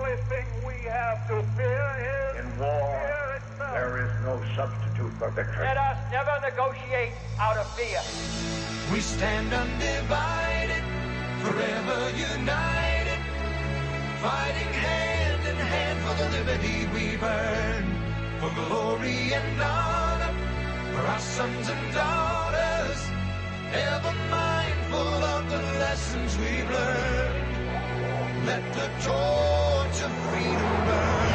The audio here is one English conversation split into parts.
only thing we have to fear is in war. fear itself. There is no substitute for victory. Let us never negotiate out of fear. We stand undivided, forever united, fighting hand in hand for the liberty we've earned, for glory and honor, for our sons and daughters, ever mindful of the lessons we've learned. Let the torch of freedom burn.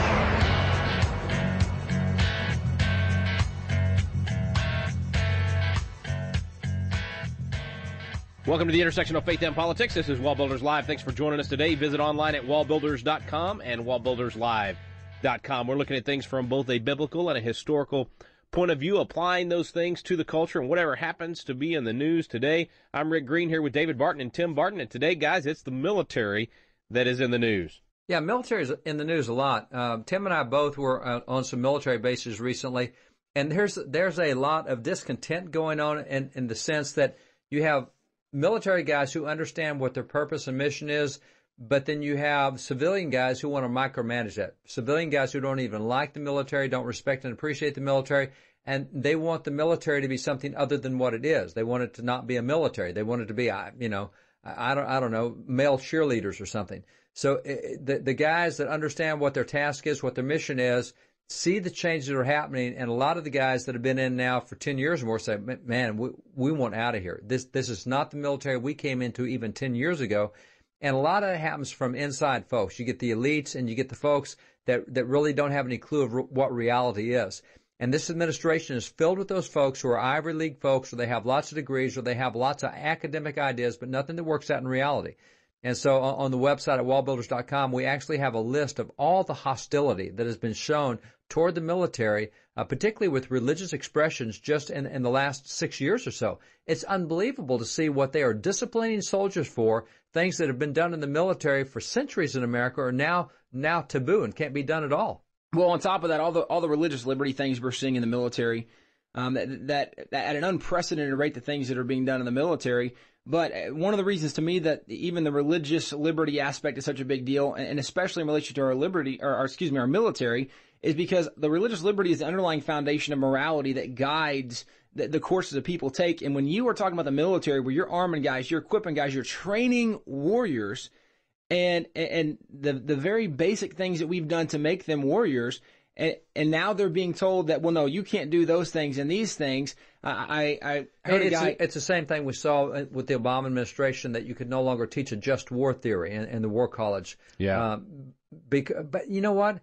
Welcome to the intersection of faith and politics. This is WallBuilders Live. Thanks for joining us today. Visit online at wallbuilders.com and wallbuilderslive.com. We're looking at things from both a biblical and a historical point of view, applying those things to the culture and whatever happens to be in the news today. I'm Rick Green here with David Barton and Tim Barton. And today, guys, it's the military that is in the news. Yeah, military is in the news a lot. Tim and I both were on some military bases recently, and there's a lot of discontent going on in the sense that you have military guys who understand what their purpose and mission is, but then you have civilian guys who want to micromanage that. Civilian guys who don't even like the military, don't respect and appreciate the military, and they want the military to be something other than what it is. They want it to not be a military. They want it to be, I don't know, male cheerleaders or something. So the guys that understand what their task is, what their mission is, see the changes that are happening, and a lot of the guys that have been in now for 10 years or more say, man, we want out of here. This is not the military we came into even 10 years ago. And a lot of it happens from inside folks. You get the elites and you get the folks that really don't have any clue of what reality is. And this administration is filled with those folks who are Ivy League folks, or they have lots of degrees, or they have lots of academic ideas, but nothing that works out in reality. And so on the website at wallbuilders.com, we actually have a list of all the hostility that has been shown toward the military, particularly with religious expressions just in the last 6 years or so. It's unbelievable to see what they are disciplining soldiers for. Things that have been done in the military for centuries in America are now taboo and can't be done at all. Well, on top of that, all the religious liberty things we're seeing in the military, that at an unprecedented rate, the things that are being done in the military. But one of the reasons to me that even the religious liberty aspect is such a big deal, and especially in relation to our our military, is because the religious liberty is the underlying foundation of morality that guides the courses that people take. And when you are talking about the military, where you're arming guys, you're equipping guys, you're training warriors, and the very basic things that we've done to make them warriors, and now they're being told that, well, no, you can't do those things and these things. I heard a guy. It's the same thing we saw with the Obama administration, that you could no longer teach a just war theory in the war college. Yeah. But you know what?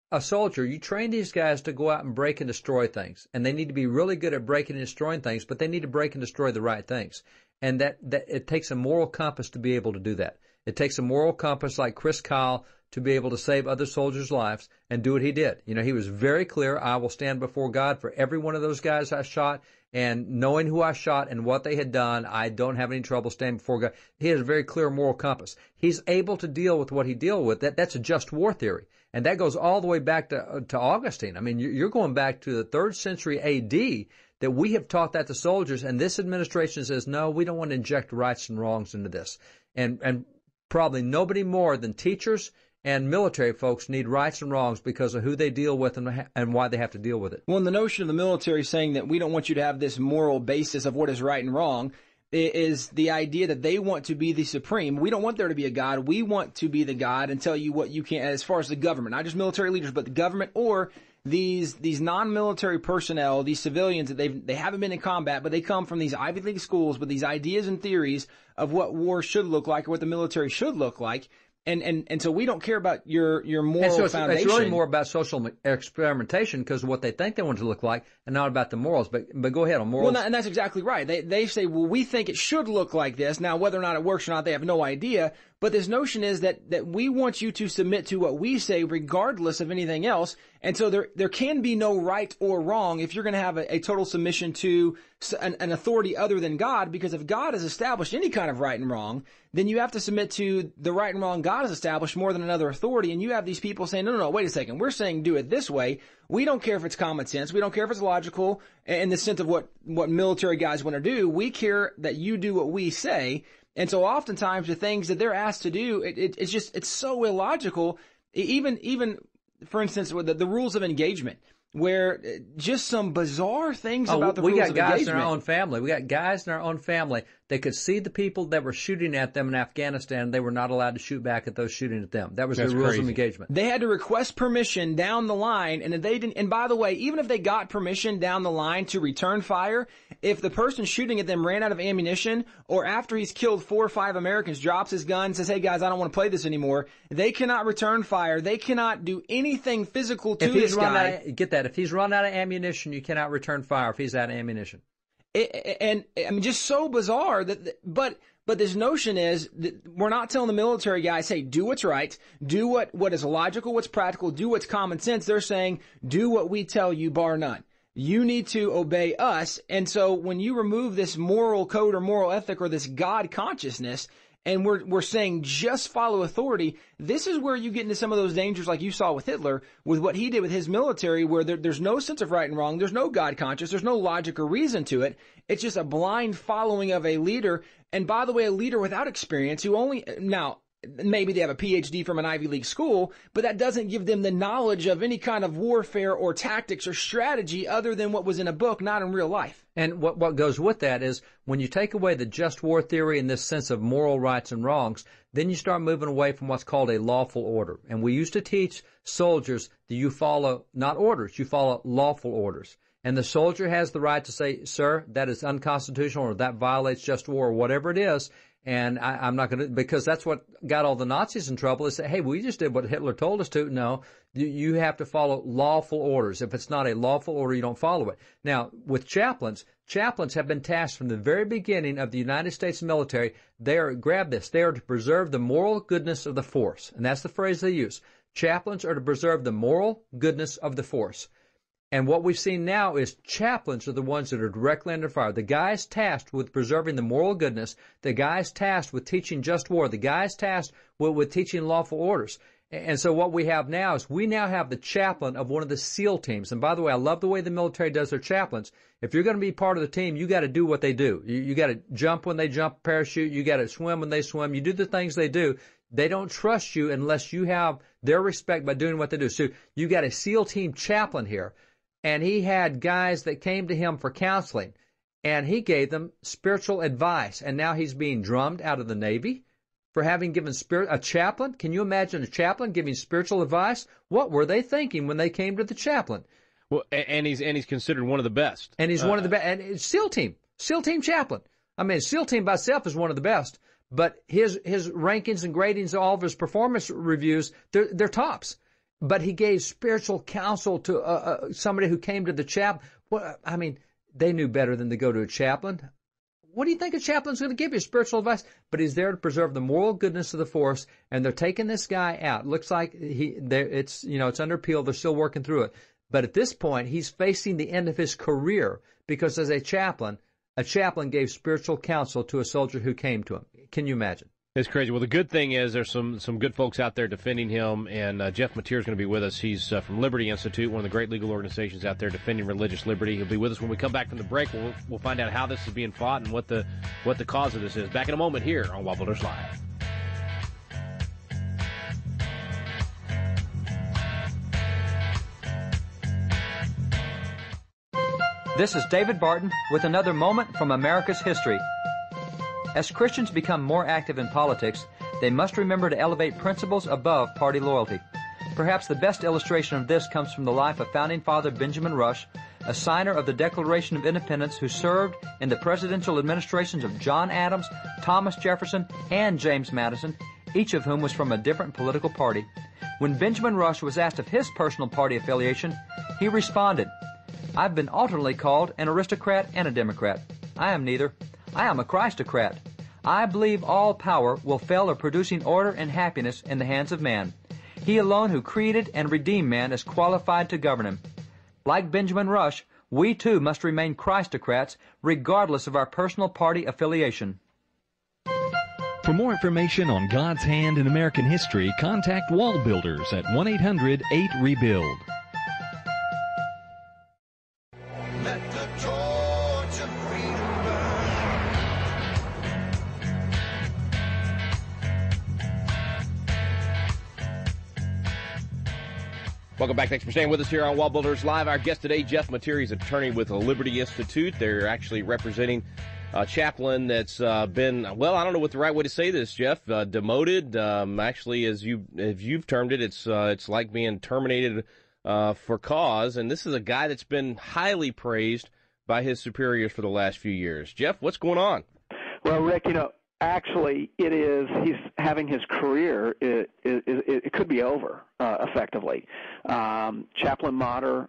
A soldier, you train these guys to go out and break and destroy things, and they need to be really good at breaking and destroying things, but they need to break and destroy the right things. And that it takes a moral compass to be able to do that. It takes a moral compass like Chris Kyle to be able to save other soldiers' lives and do what he did. You know, he was very clear. I will stand before God for every one of those guys I shot, and knowing who I shot and what they had done, I don't have any trouble standing before God. He has a very clear moral compass. He's able to deal with what he deals with. That's a just war theory. And that goes all the way back to Augustine. I mean, you're going back to the 3rd century A.D. that we have taught that to soldiers, and this administration says, no, we don't want to inject rights and wrongs into this. And probably nobody more than teachers and military folks need rights and wrongs because of who they deal with and why they have to deal with it. Well, and the notion of the military saying that we don't want you to have this moral basis of what is right and wrong is the idea that they want to be the supreme. We don't want there to be a God. We want to be the God and tell you what you can, as far as the government, not just military leaders, but the government or these non-military personnel, these civilians that they haven't been in combat, but they come from these Ivy League schools with these ideas and theories of what war should look like or what the military should look like. And so we don't care about your moral foundation. It's really more about social experimentation because of what they think they want it to look like, and not about the morals. But go ahead on morals. Well, and that's exactly right. They say, well, we think it should look like this. Now, whether or not it works or not, they have no idea. But this notion is that we want you to submit to what we say regardless of anything else. And so there can be no right or wrong if you're going to have a total submission to an authority other than God, because if God has established any kind of right and wrong, then you have to submit to the right and wrong God has established more than another authority. And you have these people saying, no, wait a second. We're saying do it this way. We don't care if it's common sense. We don't care if it's logical in the sense of what military guys want to do. We care that you do what we say. And so oftentimes the things that they're asked to do, it's so illogical. Even for instance, with the rules of engagement, where just some bizarre things about the rules of engagement. We got guys in our own family. We got guys in our own family that could see the people that were shooting at them in Afghanistan. They were not allowed to shoot back at those shooting at them. That was the rules of engagement. They had to request permission down the line, and if they didn't. And by the way, even if they got permission down the line to return fire, if the person shooting at them ran out of ammunition, or after he's killed 4 or 5 Americans, drops his gun, says, "Hey guys, I don't want to play this anymore," they cannot return fire. They cannot do anything physical to this guy. If he's run out of ammunition, you cannot return fire if he's out of ammunition. And I mean, just so bizarre but this notion is that we're not telling the military guys, hey, do what's right, do what is logical, what's practical, do what's common sense. They're saying, do what we tell you, bar none. You need to obey us. And so when you remove this moral code or moral ethic or this God consciousness, and we're saying just follow authority, this is where you get into some of those dangers like you saw with Hitler, with what he did with his military, where there's no sense of right and wrong, there's no God conscious, there's no logic or reason to it. It's just a blind following of a leader. And by the way, a leader without experience who now, maybe they have a PhD from an Ivy League school, but that doesn't give them the knowledge of any kind of warfare or tactics or strategy other than what was in a book, not in real life. And what goes with that is when you take away the just war theory and this sense of moral rights and wrongs, then you start moving away from what's called a lawful order. And we used to teach soldiers that you follow not orders, you follow lawful orders. And the soldier has the right to say, sir, that is unconstitutional, or that violates just war, or whatever it is. And I'm not going to, because that's what got all the Nazis in trouble, is say, hey, we just did what Hitler told us to. No, you have to follow lawful orders. If it's not a lawful order, you don't follow it. Now, with chaplains have been tasked from the very beginning of the United States military. They are to preserve the moral goodness of the force. And that's the phrase they use. Chaplains are to preserve the moral goodness of the force. And what we've seen now is chaplains are the ones that are directly under fire. The guys tasked with preserving the moral goodness, the guys tasked with teaching just war, the guys tasked with teaching lawful orders. And so what we have now is we now have the chaplain of one of the SEAL teams. And by the way, I love the way the military does their chaplains. If you're going to be part of the team, you got to do what they do. You got to jump when they jump, parachute. You got to swim when they swim. You do the things they do. They don't trust you unless you have their respect by doing what they do. So you got a SEAL team chaplain here. And he had guys that came to him for counseling, and he gave them spiritual advice. And now he's being drummed out of the Navy for having given a chaplain. Can you imagine a chaplain giving spiritual advice? What were they thinking when they came to the chaplain? Well, and he's considered one of the best. And he's one of the best. And it's SEAL team chaplain. I mean, SEAL team by itself is one of the best. But his rankings and gradings, all of his performance reviews, they're tops. But he gave spiritual counsel to somebody who came to the chaplain. Well, I mean, they knew better than to go to a chaplain. What do you think a chaplain's going to give you? Spiritual advice? But he's there to preserve the moral goodness of the force, and they're taking this guy out. Looks like it's under appeal. They're still working through it. But at this point, he's facing the end of his career because as a chaplain gave spiritual counsel to a soldier who came to him. Can you imagine? It's crazy. Well, the good thing is there's some good folks out there defending him, and Jeff Mateer is going to be with us. He's from Liberty Institute, one of the great legal organizations out there defending religious liberty. He'll be with us when we come back from the break. We'll find out how this is being fought and what the cause of this is. Back in a moment here on WallBuilders Live. This is David Barton with another moment from America's history. As Christians become more active in politics, they must remember to elevate principles above party loyalty. Perhaps the best illustration of this comes from the life of Founding Father Benjamin Rush, a signer of the Declaration of Independence who served in the presidential administrations of John Adams, Thomas Jefferson, and James Madison, each of whom was from a different political party. When Benjamin Rush was asked of his personal party affiliation, he responded, "I've been alternately called an aristocrat and a Democrat. I am neither. I am a Christocrat. I believe all power will fail of producing order and happiness in the hands of man. He alone who created and redeemed man is qualified to govern him." Like Benjamin Rush, we too must remain Christocrats regardless of our personal party affiliation. For more information on God's hand in American history, contact WallBuilders at 1-800-8-REBUILD. Let the torch of freedom burn. Welcome back. Thanks for staying with us here on WallBuilders Live. Our guest today, Jeff Materi, is attorney with the Liberty Institute. They're actually representing a chaplain that's been, well, I don't know what the right way to say this, Jeff, demoted. Actually, as you've termed it, it's like being terminated for cause. And this is a guy that's been highly praised by his superiors for the last few years. Jeff, what's going on? Well, Rick, actually, he's having his career, it could be over, effectively. Chaplain Mater,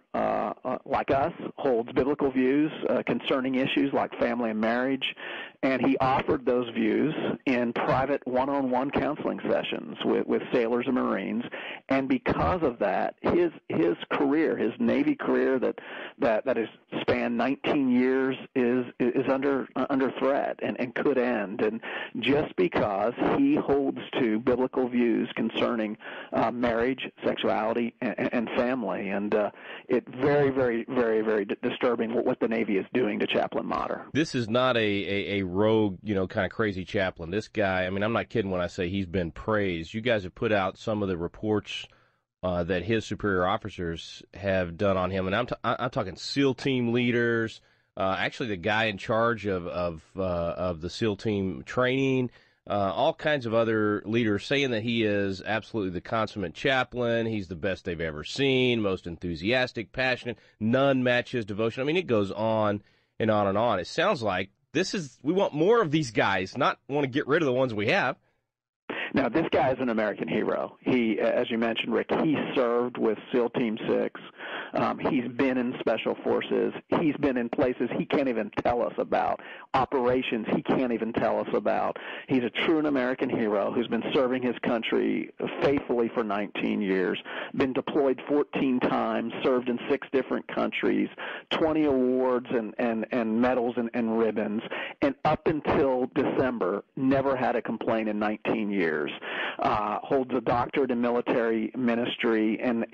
like us, holds biblical views concerning issues like family and marriage, and he offered those views in private one-on-one counseling sessions with sailors and Marines, and because of that, his career, his Navy career that has spanned 19 years is under threat and could end, and just because he holds to biblical views concerning marriage, sexuality, and family, and it's very, very, very, very disturbing what the Navy is doing to Chaplain Mater. This is not a rogue, kind of crazy chaplain. This guy, I mean, I'm not kidding when I say he's been praised. You guys have put out some of the reports that his superior officers have done on him, and I'm talking SEAL team leaders, actually the guy in charge of the SEAL team training, all kinds of other leaders saying that he is absolutely the consummate chaplain. He's the best they've ever seen, most enthusiastic, passionate, none match his devotion. I mean, it goes on and on and on. It sounds like we want more of these guys, not want to get rid of the ones we have. Now, this guy is an American hero. He, as you mentioned, Rick, he served with SEAL Team 6. He's been in Special Forces. He's been in places he can't even tell us about, operations he can't even tell us about. He's a true American hero who's been serving his country faithfully for 19 years, been deployed 14 times, served in 6 different countries, 20 awards and medals and ribbons, and up until December, never had a complaint in 19 years. Holds a doctorate in military ministry, and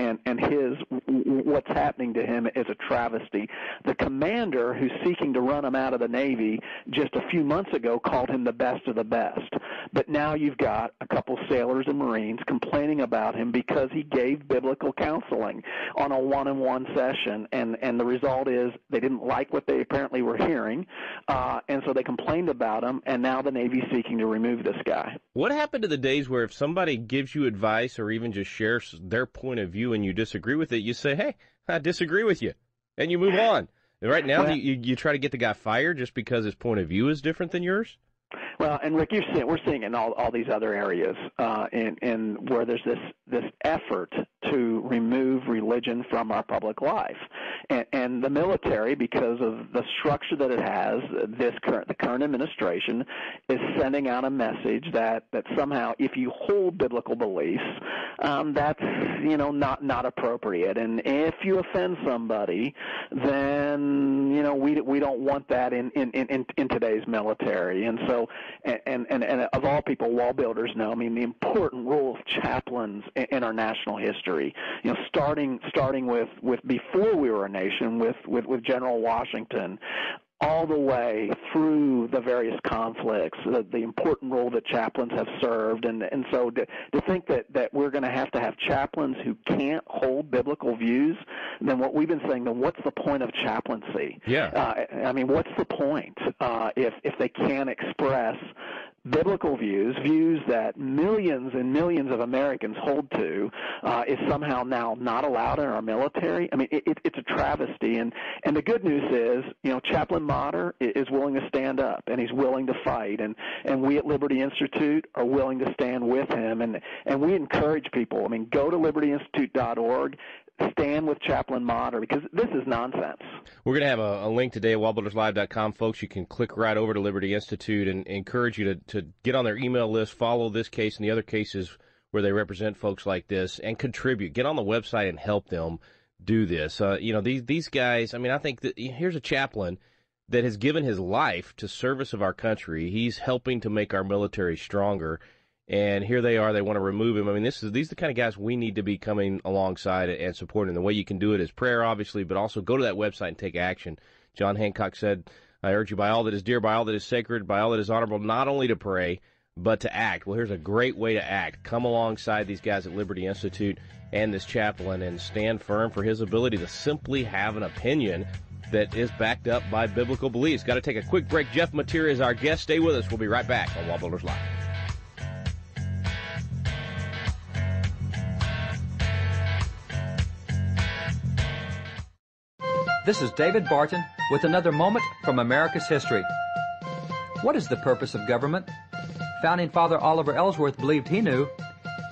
what's happening to him is a travesty. The commander who's seeking to run him out of the Navy just a few months ago called him the best of the best. But now you've got a couple sailors and Marines complaining about him because he gave biblical counseling on a one-on-one session, and the result is they didn't like what they apparently were hearing, and so they complained about him, and now the Navy's seeking to remove this guy. What happened to the days where if somebody gives you advice or even just shares their point of view and you disagree with it, you say, hey, I disagree with you, and you move on? And right now, you try to get the guy fired just because his point of view is different than yours? Well, and Rick, we're seeing in all these other areas, in where there's this effort to remove religion from our public life, and the military, because of the structure that it has, the current administration is sending out a message that somehow if you hold biblical beliefs, that's not appropriate, and if you offend somebody, then we don't want that in today's military, and so. And of all people, WallBuilders know, I mean, the important role of chaplains in our national history. Starting with before we were a nation, with General Washington, all the way through the various conflicts, the important role that chaplains have served, and so to think that we're going to have chaplains who can't hold biblical views, then what we've been saying, then what's the point of chaplaincy? Yeah. I mean, what's the point if they can't express biblical views that millions and millions of Americans hold to, is somehow now not allowed in our military? I mean, it's a travesty. And the good news is, Chaplain Mater is willing to stand up, and he's willing to fight. And we at Liberty Institute are willing to stand with him. And we encourage people, go to libertyinstitute.org. Stand with Chaplain Mater, because this is nonsense. We're going to have a link today at wallbuilderslive.com, folks. You can click right over to Liberty Institute and encourage you to get on their email list, follow this case and the other cases where they represent folks like this, and contribute. Get on the website and help them do this. These guys, I think that here's a chaplain that has given his life to service of our country. He's helping to make our military stronger. And here they are, they want to remove him. These are the kind of guys we need to be coming alongside and supporting. The way you can do it is prayer, obviously, but also go to that website and take action. John Hancock said, I urge you by all that is dear, by all that is sacred, by all that is honorable, not only to pray, but to act. Well, here's a great way to act. Come alongside these guys at Liberty Institute and this chaplain and stand firm for his ability to simply have an opinion that is backed up by biblical beliefs. Got to take a quick break. Jeff Mateer is our guest. Stay with us. We'll be right back on WallBuilders Live. This is David Barton with another moment from America's history. What is the purpose of government? Founding Father Oliver Ellsworth believed he knew.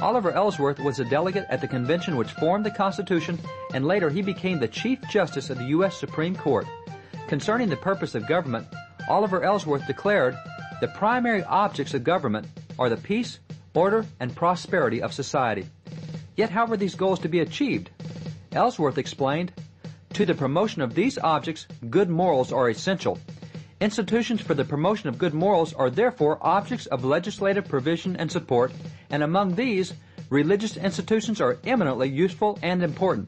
Oliver Ellsworth was a delegate at the convention which formed the Constitution, and later he became the Chief Justice of the U.S. Supreme Court. Concerning the purpose of government, Oliver Ellsworth declared, "The primary objects of government are the peace, order, and prosperity of society." Yet how were these goals to be achieved? Ellsworth explained, "To the promotion of these objects, good morals are essential. Institutions for the promotion of good morals are therefore objects of legislative provision and support, and among these, religious institutions are eminently useful and important."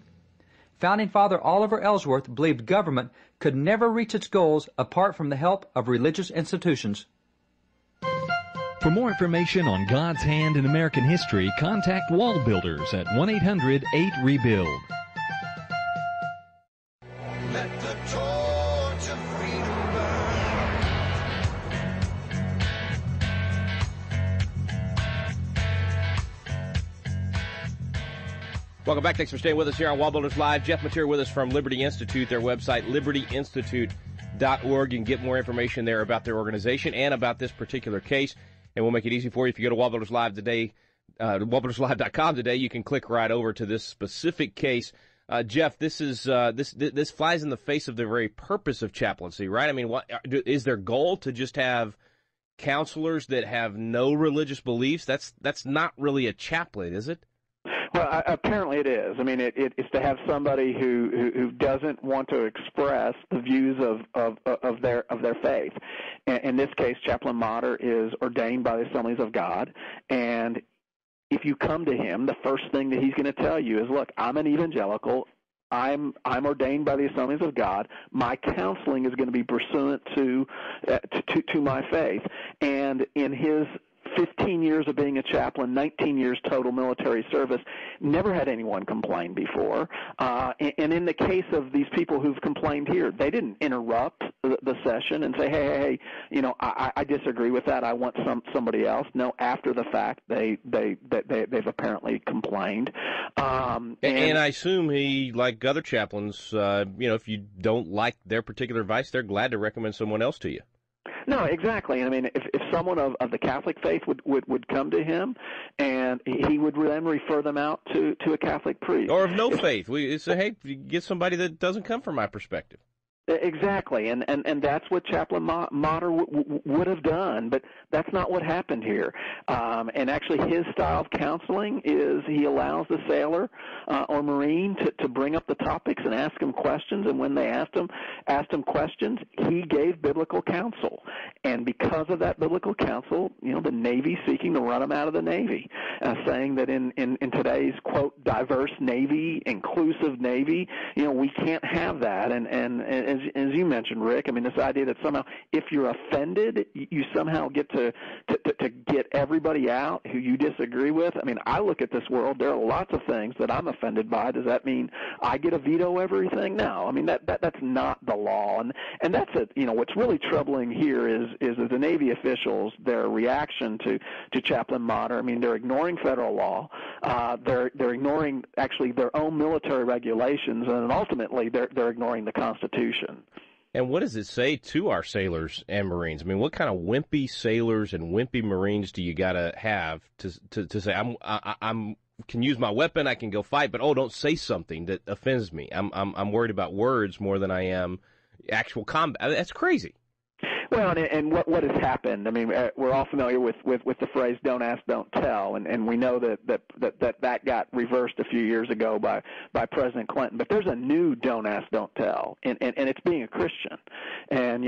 Founding Father Oliver Ellsworth believed government could never reach its goals apart from the help of religious institutions. For more information on God's hand in American history, contact WallBuilders at 1-800-8-REBUILD. Let the torch of freedom burn. Welcome back. Thanks for staying with us here on WallBuilders Live. Jeff Mateer with us from Liberty Institute, their website, libertyinstitute.org. You can get more information there about their organization and about this particular case. And we'll make it easy for you. If you go to WallBuilders Live today, WallBuildersLive.com today, you can click right over to this specific case. Jeff, this is this flies in the face of the very purpose of chaplaincy, right? I mean, what is their goal to just have counselors that have no religious beliefs? That's not really a chaplain, is it? Well, apparently it is. I mean, it's to have somebody who doesn't want to express the views of their faith. In this case, Chaplain Motter is ordained by the Assemblies of God, and if you come to him, the first thing that he's going to tell you is, "Look, I'm an evangelical. I'm ordained by the Assemblies of God. My counseling is going to be pursuant to my faith." And in his 15 years of being a chaplain, 19 years total military service, never had anyone complain before. And in the case of these people who've complained here, they didn't interrupt the session and say, hey, I disagree with that. I want somebody else. No, after the fact, they've apparently complained. And I assume he, like other chaplains, if you don't like their particular advice, they're glad to recommend someone else to you. No, exactly. I mean, if someone of the Catholic faith would come to him, and he would then refer them out to a Catholic priest. Or of no faith. We say, hey, get somebody that doesn't come from my perspective. Exactly, and that's what Chaplain Motter would have done, but that's not what happened here. And actually, his style of counseling is he allows the sailor or Marine to bring up the topics and ask him questions, and when they asked him questions, he gave biblical counsel. And because of that biblical counsel, the Navy seeking to run him out of the Navy, saying that in today's, quote, diverse Navy, inclusive Navy, we can't have that. And as you mentioned, Rick, I mean, this idea that somehow if you're offended, you somehow get to get everybody out who you disagree with. I mean, I look at this world, there are lots of things that I'm offended by. Does that mean I get to veto everything? No. I mean, that's not the law. And that's it. What's really troubling here is the Navy officials, their reaction to Chaplain Motter. I mean, they're ignoring federal law. They're ignoring actually their own military regulations, and ultimately they're ignoring the Constitution. And what does it say to our sailors and Marines? I mean, what kind of wimpy sailors and wimpy Marines do you got to have to say, I'm can use my weapon, I can go fight, but don't say something that offends me. I'm worried about words more than I am actual combat. That's crazy. Well, and what has happened? I mean, we're all familiar with the phrase "don't ask, don't tell," and we know that got reversed a few years ago by President Clinton. But there's a new "don't ask, don't tell," and it's being a Christian. And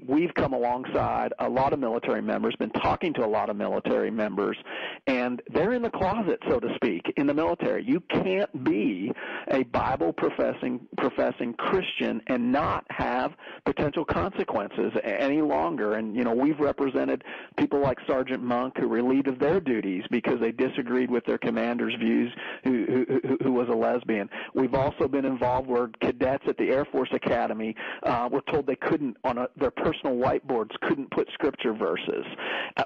we've come alongside a lot of military members, been talking to a lot of military members, and they're in the closet, so to speak, in the military. You can't be a Bible professing Christian and not have potential consequences any longer. And, we've represented people like Sergeant Monk who relieved of their duties because they disagreed with their commander's views who was a lesbian. We've also been involved where cadets at the Air Force Academy were told they couldn't, on their personal whiteboards, couldn't put scripture verses.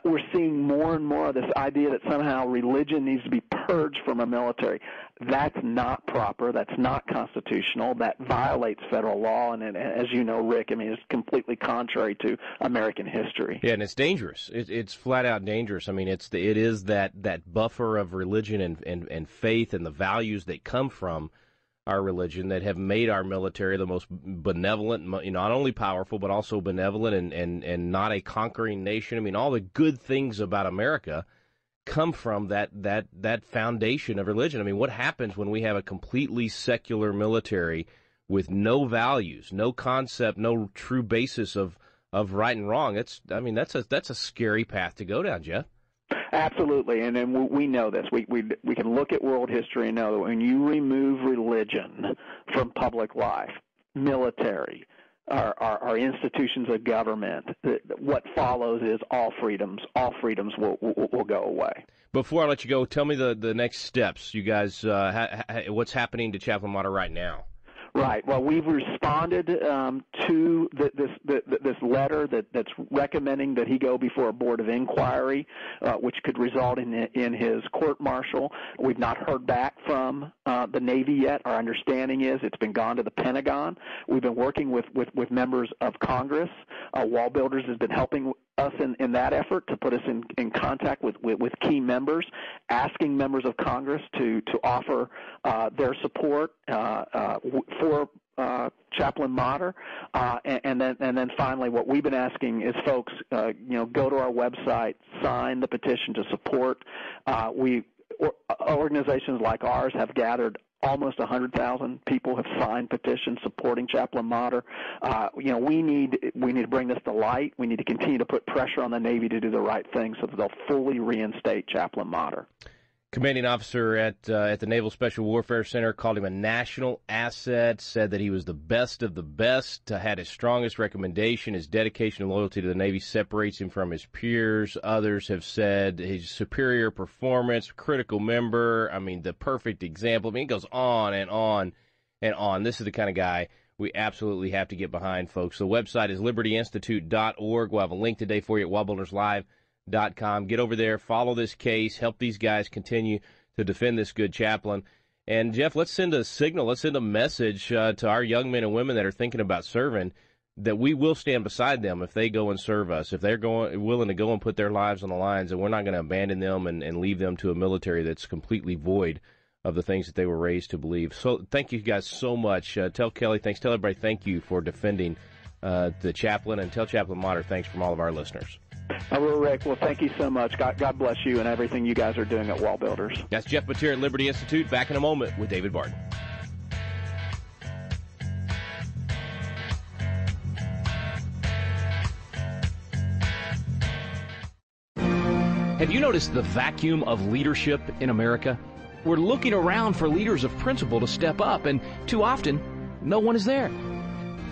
We're seeing more and more of this idea that somehow religion needs to be purged from our military. That's not proper. That's not constitutional. That violates federal law. And as you know, Rick, it's completely contrary to American history. Yeah, and it's dangerous. It's flat out dangerous. It is that buffer of religion and faith and the values that come from our religion that have made our military the most benevolent, not only powerful, but also benevolent and not a conquering nation. All the good things about America come from that foundation of religion. What happens when we have a completely secular military with no values, no concept, no true basis of right and wrong? That's a scary path to go down, Jeff. Absolutely, and then we know this. We can look at world history and know that when you remove religion from public life, military, our institutions of government, what follows is all freedoms will go away. Before I let you go, tell me the next steps. You guys, what's happening to Chaplain Mater right now? Right. Well, we've responded to this letter that's recommending that he go before a board of inquiry, which could result in his court-martial. We've not heard back from the Navy yet. Our understanding is it's been gone to the Pentagon. We've been working with members of Congress. WallBuilders has been helping us in that effort to put us in contact with key members, asking members of Congress to offer their support for Chaplain Mater, and then finally, what we've been asking is folks, go to our website, sign the petition to support. Organizations like ours have gathered. Almost 100,000 people have signed petitions supporting Chaplain Mater. We need to bring this to light. We need to continue to put pressure on the Navy to do the right thing so that they'll fully reinstate Chaplain Mater. Commanding officer at the Naval Special Warfare Center called him a national asset, said that he was the best of the best, had his strongest recommendation. His dedication and loyalty to the Navy separates him from his peers. Others have said his superior performance, critical member, the perfect example. It goes on and on and on. This is the kind of guy we absolutely have to get behind, folks. The website is libertyinstitute.org. We'll have a link today for you at WallBuildersLive.com. Get over there, follow this case, help these guys continue to defend this good chaplain. And, Jeff, let's send a signal, let's send a message to our young men and women that are thinking about serving that we will stand beside them if they go and serve us, if they're willing to go and put their lives on the lines, and we're not going to abandon them and leave them to a military that's completely void of the things that they were raised to believe. So thank you guys so much. Tell Kelly thanks. Tell everybody thank you for defending the chaplain, and tell Chaplain Mater thanks from all of our listeners. Rick, well, thank you so much. God bless you and everything you guys are doing at WallBuilders. That's Jeff Mateer at Liberty Institute. Back in a moment with David Barton. Have you noticed the vacuum of leadership in America? We're looking around for leaders of principle to step up, and too often, no one is there.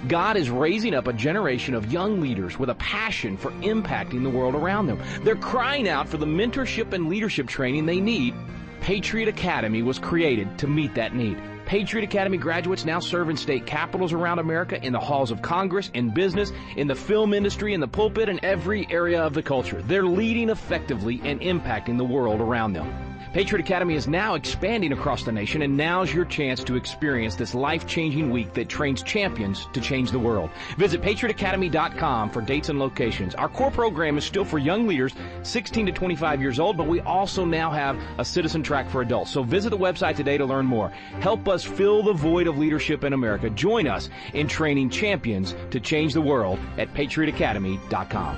God is raising up a generation of young leaders with a passion for impacting the world around them. They're crying out for the mentorship and leadership training they need. Patriot Academy was created to meet that need. Patriot Academy graduates now serve in state capitals around America, in the halls of Congress, in business, in the film industry, in the pulpit, and every area of the culture. They're leading effectively and impacting the world around them. Patriot Academy is now expanding across the nation, and now's your chance to experience this life-changing week that trains champions to change the world. Visit patriotacademy.com for dates and locations. Our core program is still for young leaders 16 to 25 years old, but we also now have a citizen track for adults. So visit the website today to learn more. Help us fill the void of leadership in America. Join us in training champions to change the world at patriotacademy.com.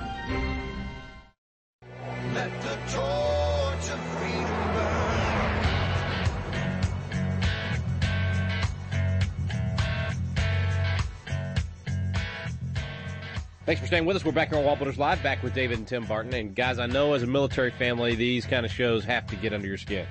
Let the torch of freedom Thanks for staying with us. We're back here on WallBuilders Live, back with David and Tim Barton. And, guys, I know as a military family, these kind of shows have to get under your skin.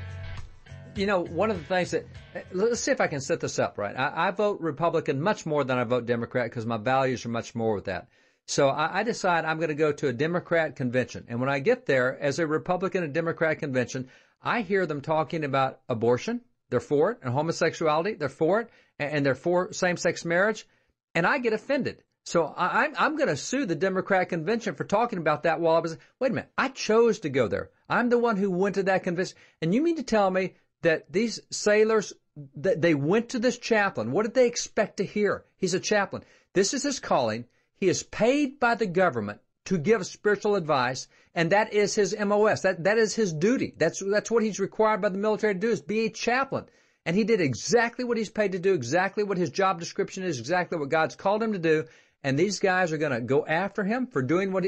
One of the things that – let's see if I can set this up right. I vote Republican much more than I vote Democrat because my values are much more with that. So I decide I'm going to go to a Democrat convention. And when I get there, as a Republican and Democrat convention, I hear them talking about abortion. They're for it. And homosexuality. They're for it. And they're for same-sex marriage. And I get offended. So I'm going to sue the Democrat convention for talking about that while I was, wait a minute, I chose to go there. I'm the one who went to that convention. And you mean to tell me that these sailors, that they went to this chaplain? What did they expect to hear? He's a chaplain. This is his calling. He is paid by the government to give spiritual advice, and that is his MOS. That is his duty. That's what he's required by the military to do, is be a chaplain. And he did exactly what he's paid to do, exactly what his job description is, exactly what God's called him to do. And these guys are going to go after him for doing what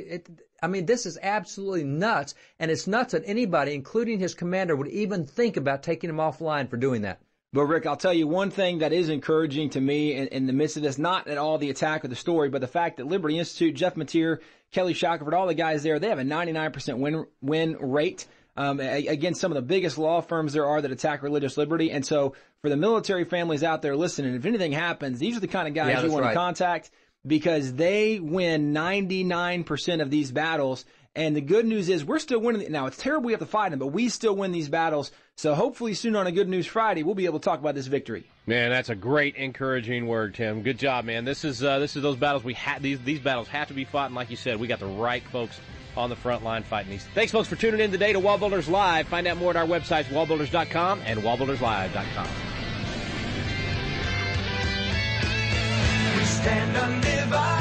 this is absolutely nuts. And it's nuts that anybody, including his commander, would even think about taking him offline for doing that. But, Rick, I'll tell you one thing that is encouraging to me in the midst of this, not at all the attack of the story, but the fact that Liberty Institute, Jeff Mateer, Kelly Shackelford, all the guys there, they have a 99% win rate against some of the biggest law firms there are that attack religious liberty. And so for the military families out there listening, if anything happens, these are the kind of guys you want to contact, because they win 99% of these battles. And the good news is we're still winning. Now, it's terrible we have to fight them, but we still win these battles. So hopefully soon on a Good News Friday, we'll be able to talk about this victory. Man, that's a great encouraging word, Tim. Good job, man. This is those battles these battles have to be fought, and like you said, we got the right folks on the front line fighting these. Thanks, folks, for tuning in today to WallBuilders Live. Find out more at our websites, wallbuilders.com and wallbuilderslive.com. We stand undivided.